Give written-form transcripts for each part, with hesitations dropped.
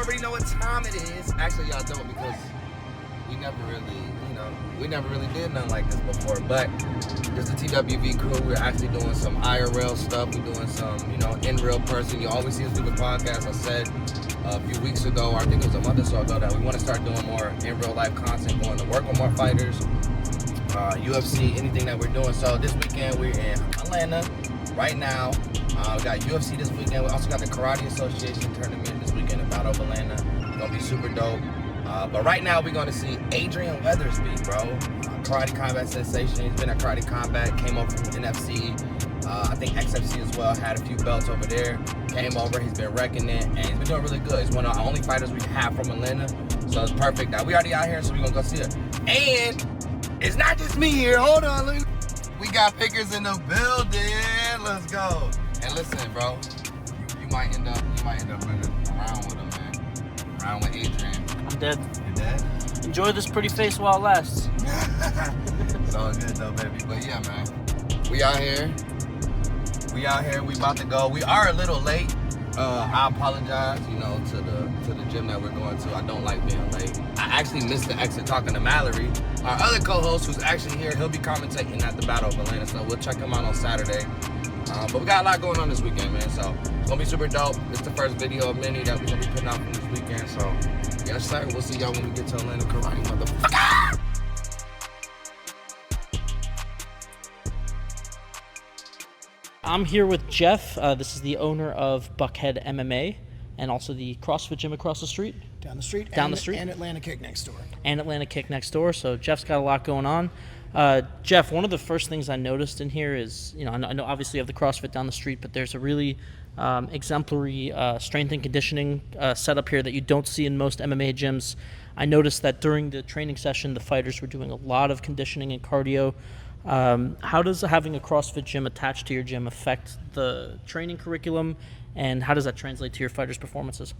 already know what time it is. Actually, y'all don't because we never really did nothing like this before. But this is the TWV crew. We're actually doing some IRL stuff. We're doing some, in real person. You always see us do the podcast. I said a few weeks ago, or I think it was a month or so ago, that we want to start doing more in real life content, going to work with more fighters, UFC, anything that we're doing. So this weekend we're in Atlanta right now. We got UFC this weekend. We also got the Karate Association tournament this weekend in Battle of Atlanta. It's gonna be super dope. But right now we're gonna see Adrian Weathersby, bro. Karate Combat sensation. He's been at Karate Combat, came over from NFC. I think XFC as well, had a few belts over there. Came over, he's been wrecking it, and he's been doing really good. He's one of the only fighters we have from Atlanta, so it's perfect. Now, we already out here, so we're gonna go see it. And it's not just me here. Hold on, look. We got pickers in the building. Let's go. And listen, bro, you might end up in a round with him, man. Round with Adrian. I'm dead. You're dead? Enjoy this pretty face while it lasts. It's all good though, baby. But yeah, man. We out here. We about to go. We are a little late. I apologize, to the gym that we're going to. I don't like being late. I actually missed the exit talking to Mallory, our other co-host who's actually here. He'll be commentating at the Battle of Atlanta, so we'll check him out on Saturday. But we got a lot going on this weekend, man, so it's gonna be super dope. It's the first video of many that we're gonna be putting out from this weekend, so yes, sir. We'll see y'all when we get to Atlanta. Karate, motherfucker! I'm here with Jeff. This is the owner of Buckhead MMA and also the CrossFit gym across the street. Down the street. And Atlanta Kick next door. So Jeff's got a lot going on. Jeff, one of the first things I noticed in here is, I know obviously you have the CrossFit down the street, but there's a really exemplary strength and conditioning setup here that you don't see in most MMA gyms. I noticed that during the training session, the fighters were doing a lot of conditioning and cardio. How does having a CrossFit gym attached to your gym affect the training curriculum, and how does that translate to your fighters' performances?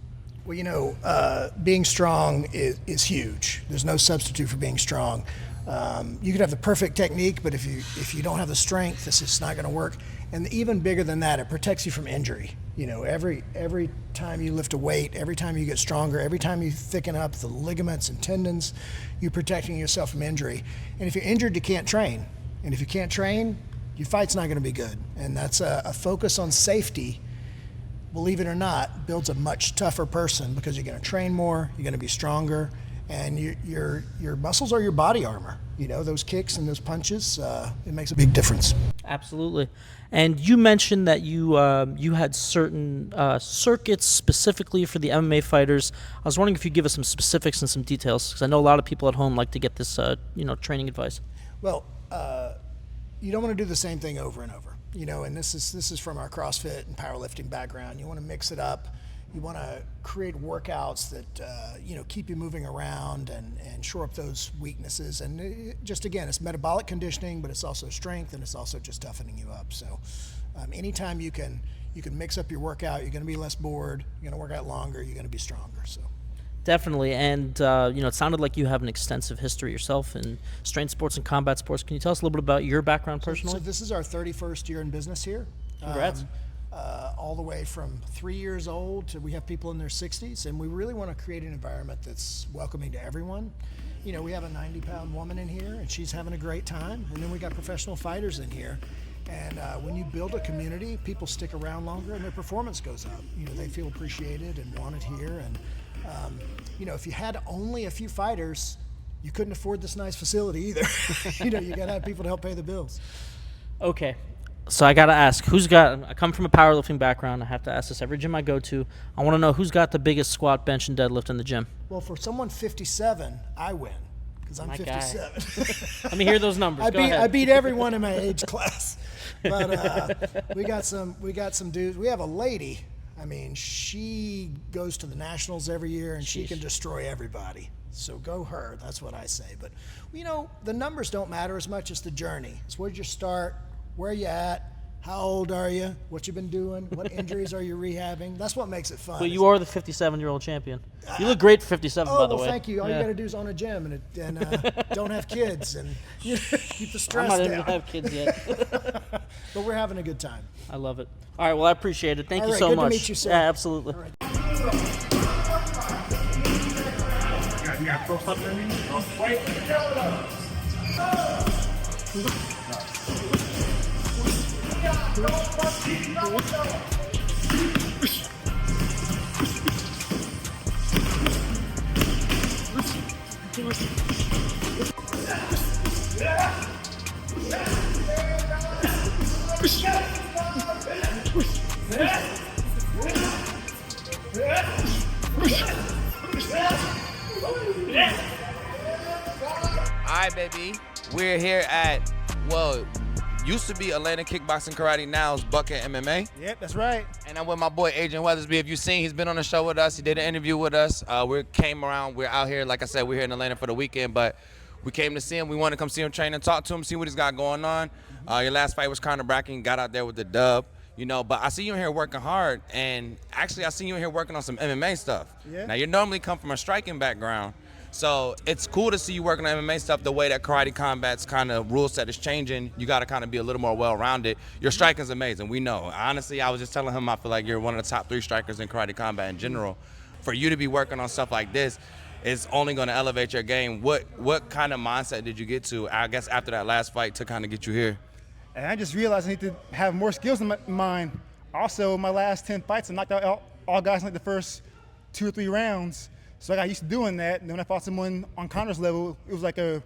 Well, being strong is huge. There's no substitute for being strong. You could have the perfect technique, but if you don't have the strength, this is not going to work. And even bigger than that, it protects you from injury. Every time you lift a weight, every time you get stronger, every time you thicken up the ligaments and tendons, you're protecting yourself from injury. And if you're injured, you can't train. And if you can't train, your fight's not going to be good. And that's a focus on safety, believe it or not, builds a much tougher person because you're going to train more, you're going to be stronger, and your muscles are your body armor. Those kicks and those punches, it makes a big difference. Absolutely. And you mentioned that you had certain circuits specifically for the MMA fighters. I was wondering if you'd give us some specifics and some details, because I know a lot of people at home like to get this training advice. Well, you don't want to do the same thing over and over, and this is from our CrossFit and powerlifting background. You want to mix it up. You want to create workouts that, keep you moving around and shore up those weaknesses. And it's metabolic conditioning, but it's also strength, and it's also just toughening you up. So anytime you can mix up your workout, you're going to be less bored, you're going to work out longer, you're going to be stronger. So. Definitely, and it sounded like you have an extensive history yourself in strength sports and combat sports. Can you tell us a little bit about your background personally? So this is our 31st year in business here. Congrats. All the way from 3 years old to we have people in their 60s, and we really want to create an environment that's welcoming to everyone. We have a 90-pound woman in here, and she's having a great time, and then we got professional fighters in here. And when you build a community, people stick around longer, and their performance goes up. They feel appreciated and wanted here, and if you had only a few fighters, you couldn't afford this nice facility either. You got to have people to help pay the bills. Okay. So I got to ask, I come from a powerlifting background. I have to ask this every gym I go to. I want to know who's got the biggest squat, bench, and deadlift in the gym. Well, for someone 57, I win because I'm 57. Let me hear those numbers. I beat everyone in my age class. But we got some dudes. We have a lady. She goes to the nationals every year, and she can destroy everybody. So go her. That's what I say. But, the numbers don't matter as much as the journey. It's where'd you start? Where are you at? How old are you? What you been doing? What injuries are you rehabbing? That's what makes it fun. Well, you are the 57-year-old champion. You look great for 57, by the way. Oh, thank you. All you got to do is own a gym and don't have kids and keep the stress down. I'm not even have kids yet. But we're having a good time. I love it. All right, well, I appreciate it. Thank you so much. Good to meet you, sir. Yeah, absolutely. All right. You got to throw something in me? Wait. All right, baby. We're here at, well, used to be Atlanta Kickboxing Karate, now it's Buckhead MMA. Yep, that's right. And I'm with my boy Adrian Weathersby. If you've seen, he's been on the show with us. He did an interview with us. We came around. We're out here. Like I said, we're here in Atlanta for the weekend, but we came to see him. We want to come see him train and talk to him, see what he's got going on. Your last fight was Conor Bracken. Got out there with the dub. You know, but I see you in here working hard, and actually I see you in here working on some MMA stuff. Yeah. Now, you normally come from a striking background, so it's cool to see you working on MMA stuff the way that karate combat's kind of rule set is changing. You got to kind of be a little more well-rounded. Your striking's amazing, we know. Honestly, I was just telling him I feel like you're one of the top 3 strikers in karate combat in general. For you to be working on stuff like this, it's only going to elevate your game. What kind of mindset did you get to, I guess, after that last fight to kind of get you here? And I just realized I need to have more skills in my mind. Also, my last 10 fights, I knocked out all guys in like the first 2 or 3 rounds. So I got used to doing that. And then when I fought someone on Conor's level, it was like a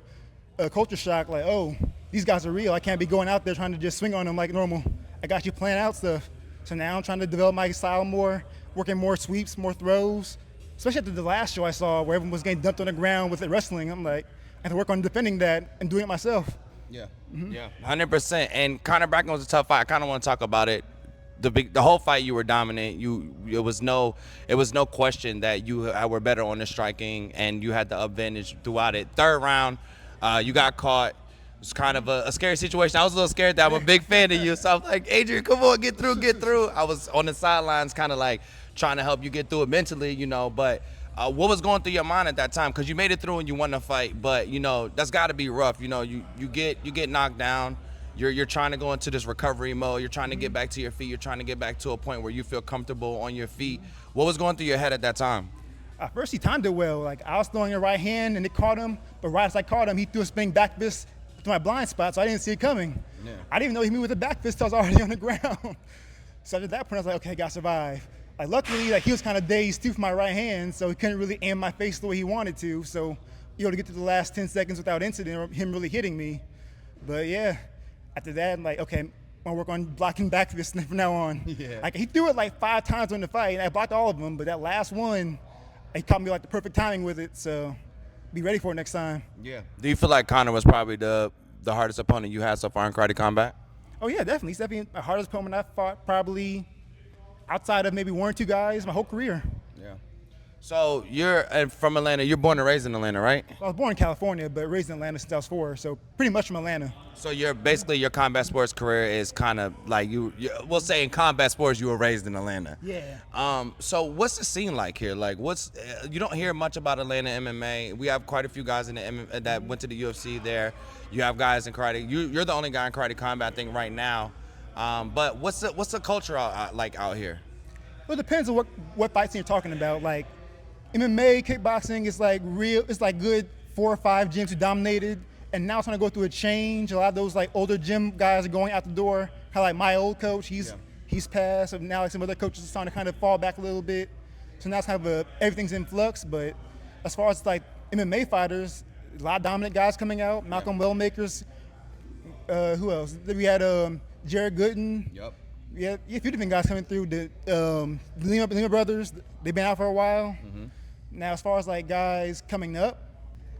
culture shock. Like, oh, these guys are real. I can't be going out there trying to just swing on them like normal. I got you playing out stuff. So now I'm trying to develop my style more, working more sweeps, more throws. Especially after the last show I saw where everyone was getting dumped on the ground with it wrestling. I'm like, I have to work on defending that and doing it myself. Yeah, yeah, 100%. And Conor Bracken was a tough fight. I kind of want to talk about it. The whole fight you were dominant. It was no question that you were better on the striking, and you had the advantage throughout it. Third round, you got caught. It was kind of a scary situation. I was a little scared that I'm a big fan of you, so I was like, Adrian, come on, get through. I was on the sidelines, kind of like trying to help you get through it mentally, you know, but. What was going through your mind at that time? Because you made it through and you won the fight, but you know that's got to be rough. You know, you get knocked down. You're trying to go into this recovery mode. You're trying to get back to your feet. You're trying to get back to a point where you feel comfortable on your feet. What was going through your head at that time? First, he timed it well. Like I was throwing a right hand and it caught him, but right as I caught him, he threw a spinning back fist to my blind spot, so I didn't see it coming. Yeah. I didn't even know he moved with the back fist till I was already on the ground. So at that point, I was like, okay, I gotta survive. Like luckily, like he was kind of dazed too from my right hand, so he couldn't really aim my face the way he wanted to. So, you know, to get to the last 10 seconds without incident or him really hitting me. But yeah, after that, I'm like, okay, I'm gonna work on blocking back fists from now on. Yeah. Like he threw it like 5 times in the fight, and I blocked all of them. But that last one, he caught me like the perfect timing with it. So, be ready for it next time. Yeah. Do you feel like Conor was probably the hardest opponent you had so far in karate combat? Oh yeah, definitely. He's definitely the hardest opponent I've fought probably. Outside of maybe 1 or 2 guys, my whole career. Yeah. So you're from Atlanta. You're born and raised in Atlanta, right? Well, I was born in California, but raised in Atlanta since I was 4, so pretty much from Atlanta. So you're basically your combat sports career is kind of like we'll say in combat sports you were raised in Atlanta. Yeah. So what's the scene like here? Like you don't hear much about Atlanta MMA. We have quite a few guys in the that went to the UFC there. You have guys in karate. You're the only guy in karate combat thing right now. But what's the culture like out here? Well, it depends on what fights you're talking about. Like MMA, kickboxing is like real. It's like good 4 or 5 gyms who dominated, and now it's gonna go through a change. A lot of those like older gym guys are going out the door. Kind of like my old coach, he's passed. So now like some other coaches are starting to kind of fall back a little bit. So now it's kind of everything's in flux. But as far as like MMA fighters, a lot of dominant guys coming out. Malcolm Wellmakers. Who else? We had Jared Gooden. Yep. Yeah, a few different guys coming through. The Lima brothers, they've been out for a while. Mm-hmm. Now, as far as like guys coming up,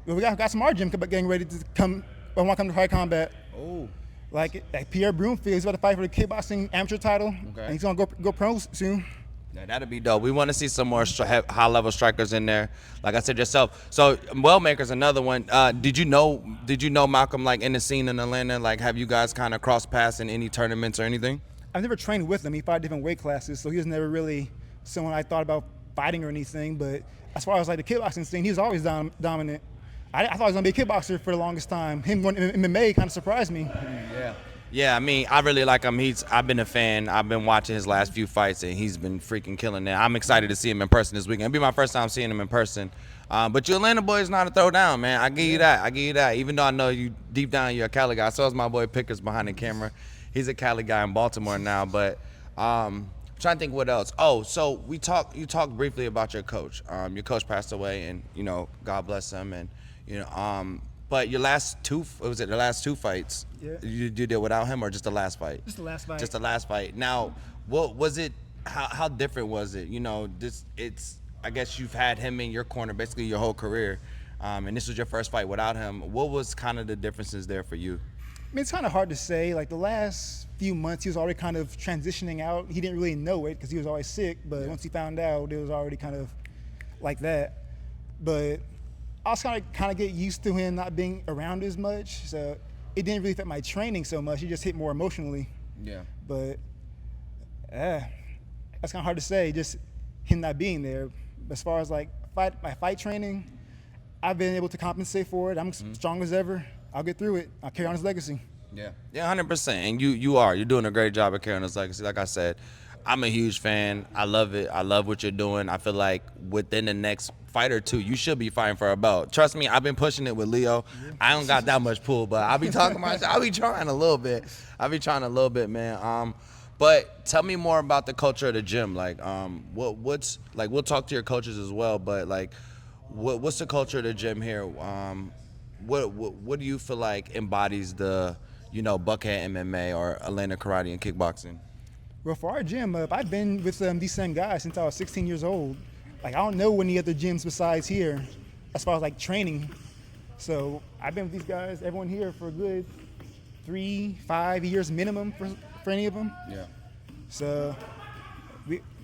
well, we got some of our gym getting ready to come. I want to come to high combat. Oh. Like Pierre Broomfield, he's about to fight for the kickboxing amateur title, and he's gonna go pro soon. Yeah, that'd be dope. We want to see some more high-level strikers in there. Like I said yourself. So Wellmaker's another one. Did you know Malcolm like in the scene in Atlanta? Like, have you guys kind of crossed paths in any tournaments or anything? I've never trained with him. He fought different weight classes, so he was never really someone I thought about fighting or anything. But as far as like the kickboxing scene, he was always dominant. I thought he was gonna be a kickboxer for the longest time. Him going to MMA kind of surprised me. Yeah. Yeah, I mean, I really like him. I've been a fan. I've been watching his last few fights, and he's been freaking killing it. I'm excited to see him in person this weekend. It'll be my first time seeing him in person. But your Atlanta boy is not a throwdown, man. I give you that. I give you that. Even though I know you deep down, you're a Cali guy. So is my boy Pickers behind the camera. He's a Cali guy in Baltimore now. But I'm trying to think what else. Oh, so you talked briefly about your coach. Your coach passed away, and God bless him. And but your last two, was it the last two fights? Yeah. You did it without him, or just the last fight? Just the last fight. Just the last fight. Now, what was it? How different was it? I guess you've had him in your corner basically your whole career, and this was your first fight without him. What was kind of the differences there for you? I mean, it's kind of hard to say. Like the last few months, he was already kind of transitioning out. He didn't really know it because he was always sick. But once he found out, it was already kind of like that. But I was kind of get used to him not being around as much. So it didn't really affect my training so much. It just hit more emotionally. Yeah. But that's kind of hard to say. Just him not being there. As far as like my fight training, I've been able to compensate for it. I'm strong as ever. I'll get through it. I'll carry on his legacy. Yeah, 100%. And you're doing a great job at carrying his legacy. Like I said, I'm a huge fan. I love it. I love what you're doing. I feel like within the next fight or two, you should be fighting for a belt. Trust me, I've been pushing it with Leo. I don't got that much pull, but I'll be talking I'll be trying a little bit, man. But tell me more about the culture of the gym. Like, what's like? We'll talk to your coaches as well. But like, what's the culture of the gym here? What do you feel like embodies the Buckhead MMA or Atlanta Karate and Kickboxing? Well, for our gym, I've been with these same guys since I was 16 years old. Like, I don't know any other gyms besides here, as far as like training. So I've been with these guys, everyone here, for a good 3-5 years minimum for any of them. Yeah. So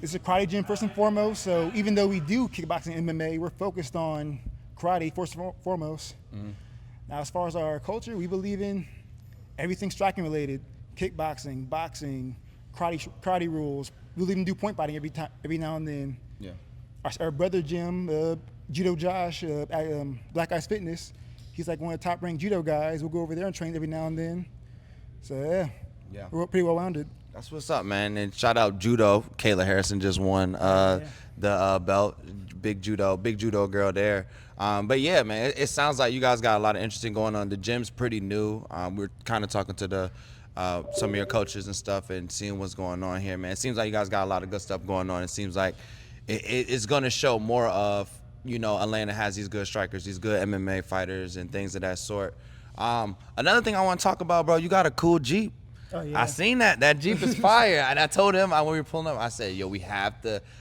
it's a karate gym first and foremost. So even though we do kickboxing and MMA, we're focused on karate first and foremost. Mm-hmm. Now, as far as our culture, we believe in everything striking related: kickboxing, boxing, karate rules. We'll even do point fighting every now and then. Yeah. Our brother Jim, Judo Josh, at Black Eyes Fitness, he's like one of the top ranked judo guys. We'll go over there and train every now and then. So yeah, we're pretty well rounded. That's what's up, man. And shout out Judo. Kayla Harrison just won the belt. Big judo girl there. But yeah, man, it sounds like you guys got a lot of interesting going on. The gym's pretty new. We're kind of talking to some of your coaches and stuff and seeing what's going on here, man. It seems like you guys got a lot of good stuff going on. It seems like it's going to show more of, Atlanta has these good strikers, these good MMA fighters and things of that sort. Another thing I want to talk about, bro, you got a cool Jeep. Oh, yeah. I seen that. That Jeep is fire. And I told him when we were pulling up, I said, yo, I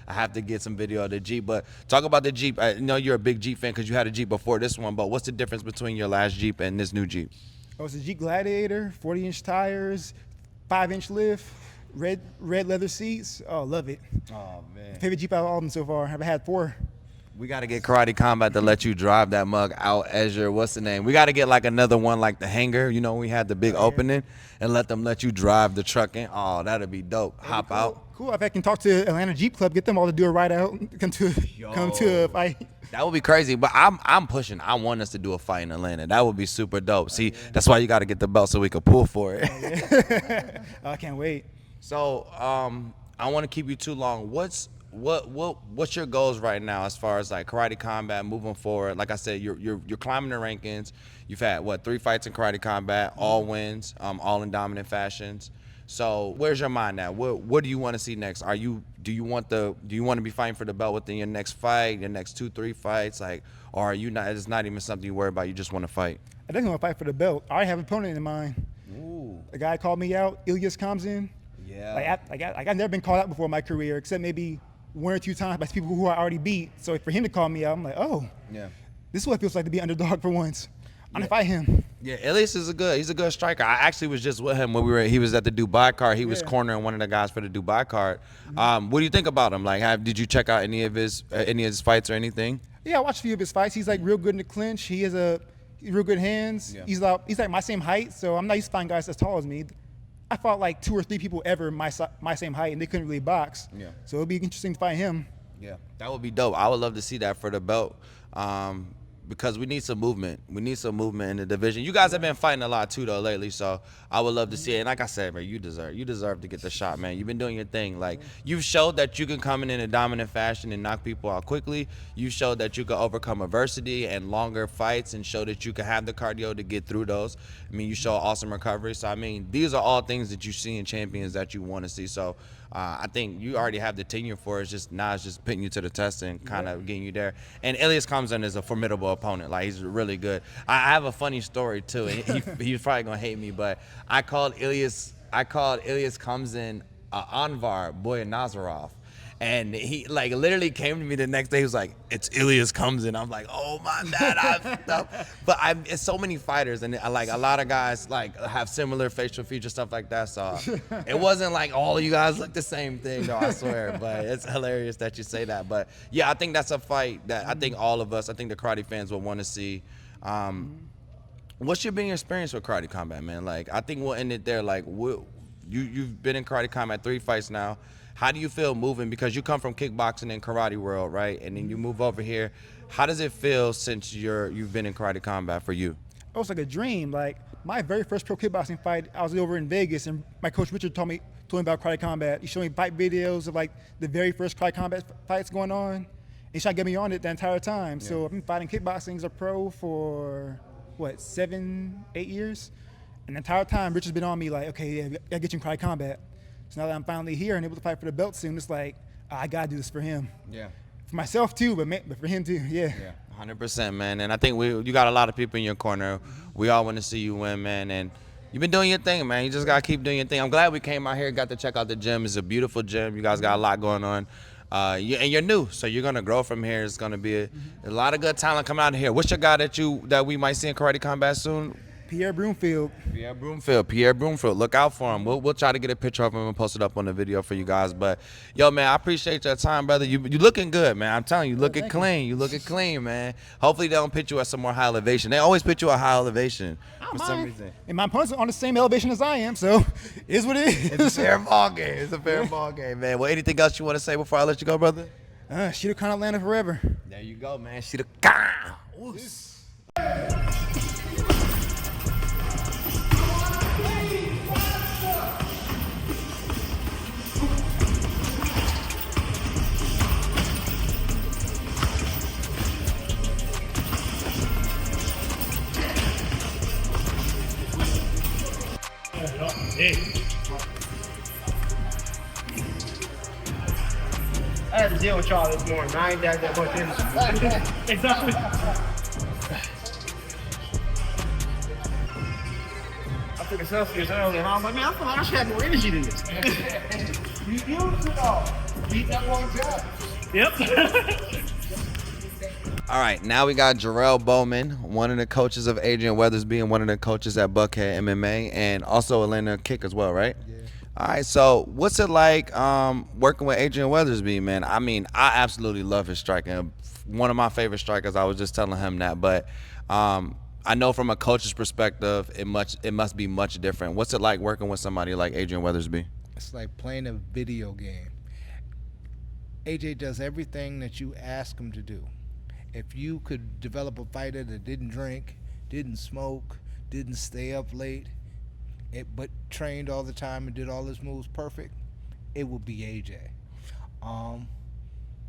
have to get some video of the Jeep. But talk about the Jeep. I know you're a big Jeep fan because you had a Jeep before this one, but what's the difference between your last Jeep and this new Jeep? Oh, it's a Jeep Gladiator, 40-inch tires, 5-inch lift, red leather seats. Oh, love it. Oh, man. Favorite Jeep out of all of them so far. I've had 4. We got to get Karate Combat to let you drive that mug out as your, what's the name? We got to get like another one like the hangar, we had the big opening, and let you drive the truck in. Oh, that'd be dope. Hop cool. out. Cool. If I can talk to Atlanta Jeep Club, get them all to do a ride out, come to a fight. That would be crazy, but I'm pushing. I want us to do a fight in Atlanta. That would be super dope. See, that's why you got to get the belt so we can pull for it. I can't wait. So I want to keep you too long. What's your goals right now as far as like Karate Combat moving forward? Like I said, you're climbing the rankings. You've had 3 fights in Karate Combat, all wins, all in dominant fashions. So where's your mind at? What do you want to see next? Do you want to be fighting for the belt within your next fight, your next 2-3 fights, or are you not? It's not even something you worry about. You just want to fight. I definitely want to fight for the belt. I already have an opponent in mind. Ooh. A guy called me out, Ilyas Kamzin. Yeah. I've never been called out before in my career, except maybe 1 or 2 times by people who I already beat. So for him to call me out, I'm like, oh, yeah, this is what it feels like to be underdog for once. I'm gonna fight him. Yeah, Elias he's a good striker. I actually was just with him when he was at the Dubai card. He was cornering one of the guys for the Dubai card. What do you think about him? Like, did you check out any of his fights or anything? Yeah, I watched a few of his fights. He's like real good in the clinch. He has real good hands. Yeah. He's like my same height, so I'm not used to fighting guys as tall as me. I fought like 2 or 3 people ever my same height, and they couldn't really box. Yeah. So it'll be interesting to fight him. Yeah, that would be dope. I would love to see that for the belt. because we need some movement. We need some movement in the division. You guys have been fighting a lot too though lately, so I would love to see it. And like I said, man, you deserve to get the shot, man. You've been doing your thing. Like, you've showed that you can come in a dominant fashion and knock people out quickly. You've showed that you can overcome adversity and longer fights, and show that you can have the cardio to get through those. I mean, you show awesome recovery. So I mean, these are all things that you see in champions that you want to see. So I think you already have the tenure for it. It's just putting you to the test and kind of getting you there. And Elias Kamzan is a formidable opponent. Like, he's really good. I have a funny story too, and he's probably gonna hate me, but I called Elias Kamzan Anvar Boyanazarov. And he like literally came to me the next day. He was like, "It's Elias Kamzan." I'm like, "Oh my bad." But it's so many fighters, and like a lot of guys like have similar facial features, stuff like that. So it wasn't like all of you guys look the same thing, though, I swear. But it's hilarious that you say that. But yeah, I think that's a fight that I think all of us, I think the karate fans will want to see. What's your experience with karate combat, man? Like, I think we'll end it there. Like, you've been in karate combat 3 fights now. How do you feel moving? Because you come from kickboxing and karate world, right? And then you move over here. How does it feel since you've been in karate combat for you? It was like a dream. Like, my very first pro kickboxing fight, I was over in Vegas, and my coach Richard told me about karate combat. He showed me fight videos of like the very first karate combat fights going on. He tried to get me on it the entire time. Yeah. So I've been fighting kickboxing as a pro for 7, 8 years. And the entire time, Richard's been on me like, okay, yeah, I gotta get you in karate combat. So now that I'm finally here and able to fight for the belt soon, it's like, I gotta do this for him. Yeah. For myself too, but for him too, yeah. 100%, man. And I think you got a lot of people in your corner. We all want to see you win, man. And you've been doing your thing, man. You just gotta keep doing your thing. I'm glad we came out here, got to check out the gym. It's a beautiful gym. You guys got a lot going on. And you're new, so you're gonna grow from here. It's gonna be a lot of good talent coming out of here. What's your guy that we might see in karate combat soon? Pierre Broomfield. Look out for him. We'll try to get a picture of him and post it up on the video for you guys. But yo, man, I appreciate your time, brother. You looking good, man. I'm telling you, looking clean. You looking clean, man. Hopefully they don't put you at some more high elevation. They always put you at high elevation for some reason. And my opponent's on the same elevation as I am, so it is what it is. It's a fair ball game. Man. Well, anything else you want to say before I let you go, brother? Shida Khan Atlanta forever. There you go, man. Shida Khan. I had to deal with y'all this morning. I ain't that much energy. Exactly. I took a selfie earlier, and I was like, man, I feel like I should have more energy than this. You used it all. Beat that one job. Yep. All right, now we got Jarrell Bowman, one of the coaches of Adrian Weathersby and one of the coaches at Buckhead MMA, and also Atlanta Kick as well, right? Yeah. All right, so what's it like working with Adrian Weathersby, man? I mean, I absolutely love his striking. One of my favorite strikers. I was just telling him that, but I know from a coach's perspective, it must be much different. What's it like working with somebody like Adrian Weathersby? It's like playing a video game. AJ does everything that you ask him to do. If you could develop a fighter that didn't drink, didn't smoke, didn't stay up late, but trained all the time and did all his moves perfect, it would be AJ.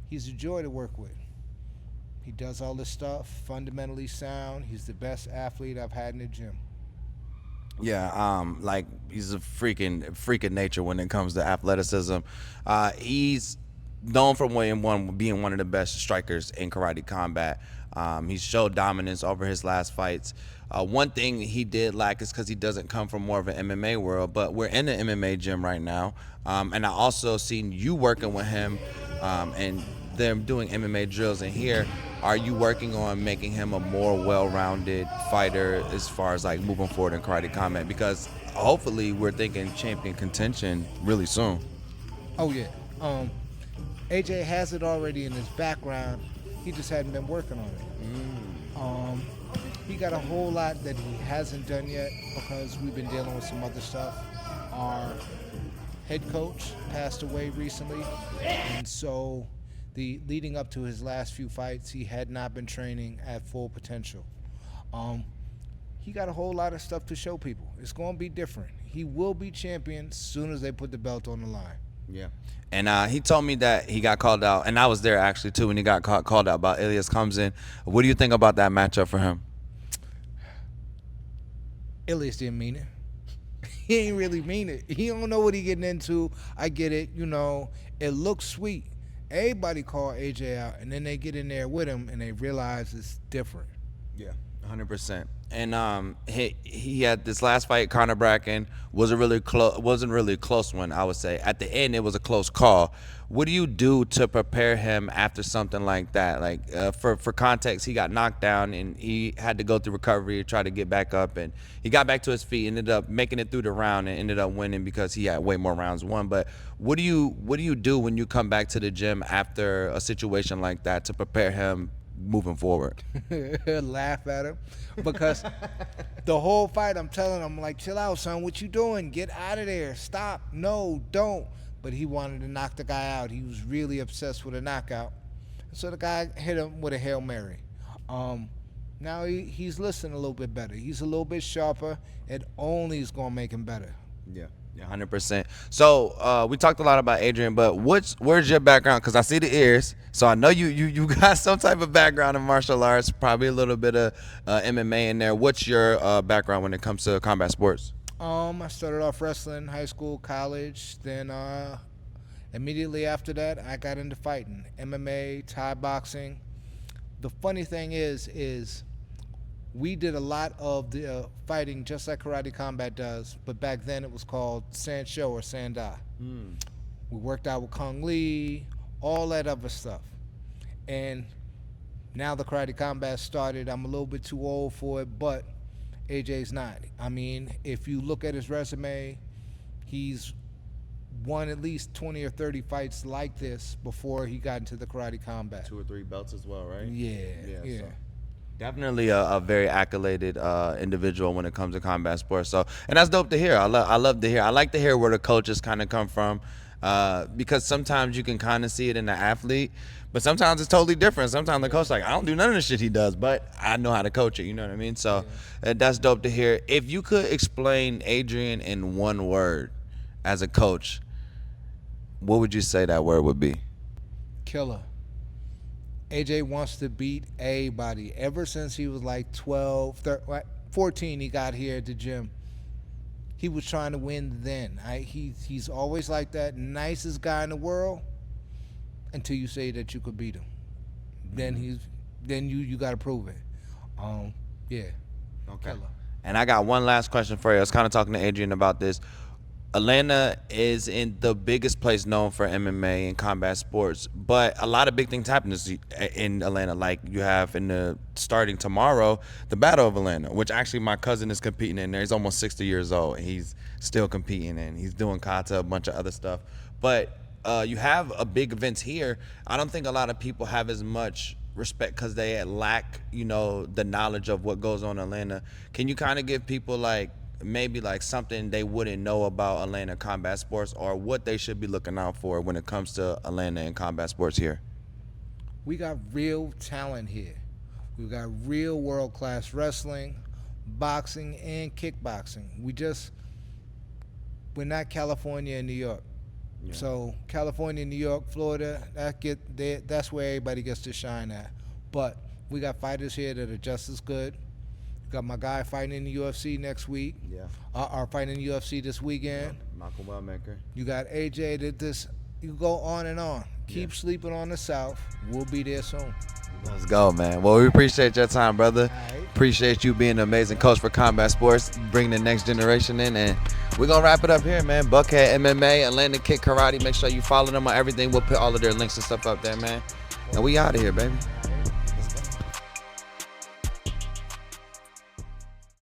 He's a joy to work with. He does all this stuff, fundamentally sound. He's the best athlete I've had in the gym. Yeah, like he's a freaking nature when it comes to athleticism. He's known for being one of the best strikers in karate combat. He's showed dominance over his last fights. One thing he did lack is because he doesn't come from more of an MMA world, but we're in the MMA gym right now. And I also seen you working with him and them doing MMA drills in here. Are you working on making him a more well-rounded fighter as far as like moving forward in karate combat? Because hopefully we're thinking champion contention really soon. Oh yeah. AJ has it already in his background. He just hadn't been working on it. He got a whole lot that he hasn't done yet because we've been dealing with some other stuff. Our head coach passed away recently, and so the leading up to his last few fights, he had not been training at full potential. He got a whole lot of stuff to show people. It's going to be different. He will be champion as soon as they put the belt on the line. Yeah. And he told me that he got called out, and I was there actually too when he got called out by Elias comes in. What do you think about that matchup for him? Elias didn't mean it. He ain't really mean it. He don't know what he getting into. I get it. You know, it looks sweet. Everybody call AJ out, and then they get in there with him, and they realize it's different. Yeah, 100%. And he had this last fight, Conor Bracken, wasn't really a close one, I would say. At the end, it was a close call. What do you do to prepare him after something like that? Like for context, he got knocked down and he had to go through recovery, try to get back up, and he got back to his feet, ended up making it through the round, and ended up winning because he had way more rounds won. But what do you do when you come back to the gym after a situation like that to prepare him moving forward? Laugh at him because the whole fight I'm telling him, like, chill out, son, what you doing? Get out of there, stop, no, don't. But he wanted to knock the guy out. He was really obsessed with a knockout, so the guy hit him with a Hail Mary. Now he's listening a little bit better. He's a little bit sharper. It only is going to make him better. Yeah, 100%. So we talked a lot about Adrian, but where's your background? Because I see the ears, so I know you got some type of background in martial arts, probably a little bit of MMA in there. What's your background when it comes to combat sports? I started off wrestling, high school, college. Then immediately after that, I got into fighting, MMA, Thai boxing. The funny thing is we did a lot of the fighting just like Karate Combat does, but back then it was called Sancho or Sandai. We worked out with Kung Lee, all that other stuff. And now the Karate Combat started. I'm a little bit too old for it, but AJ's not. I mean, if you look at his resume, he's won at least 20 or 30 fights like this before he got into the Karate Combat. 2 or 3 belts as well, right? Yeah. So definitely a very accoladed individual when it comes to combat sports. So, and that's dope to hear. I love to hear. I like to hear where the coaches kind of come from, because sometimes you can kind of see it in the athlete, but sometimes it's totally different. Sometimes the coach like, I don't do none of the shit he does, but I know how to coach it. You know what I mean? So that's dope to hear. If you could explain Adrian in one word as a coach, what would you say that word would be? Killer. AJ wants to beat everybody. Ever since he was like 12, 14, he got here at the gym. He was trying to win then. He's always like that, nicest guy in the world, until you say that you could beat him. Then you got to prove it. Yeah. Okay. Killer. And I got one last question for you. I was kind of talking to Adrian about this. Atlanta is in the biggest place known for MMA and combat sports, but a lot of big things happen in Atlanta. Like you have starting tomorrow, the Battle of Atlanta, which actually my cousin is competing in there. He's almost 60 years old, and he's still competing, and he's doing kata, a bunch of other stuff. But you have a big events here. I don't think a lot of people have as much respect because they lack, the knowledge of what goes on in Atlanta. Can you kind of give people maybe something they wouldn't know about Atlanta combat sports, or what they should be looking out for when it comes to Atlanta and combat sports here? We got real talent here. We got real world-class wrestling, boxing, and kickboxing. We're not California and New York. Yeah. So California, New York, Florida, that's where everybody gets to shine at. But we got fighters here that are just as good. Got my guy fighting in the UFC next week. Yeah. Are fighting in the UFC this weekend. Yeah. Michael Wellmaker. You got AJ you go on and on. Keep sleeping on the South. We'll be there soon. Let's go, man. Well, we appreciate your time, brother. All right. Appreciate you being an amazing coach for combat sports, bringing the next generation in, and we're going to wrap it up here, man. Buckhead MMA, Atlanta Kick Karate. Make sure you follow them on everything. We'll put all of their links and stuff up there, man. And we out of here, baby.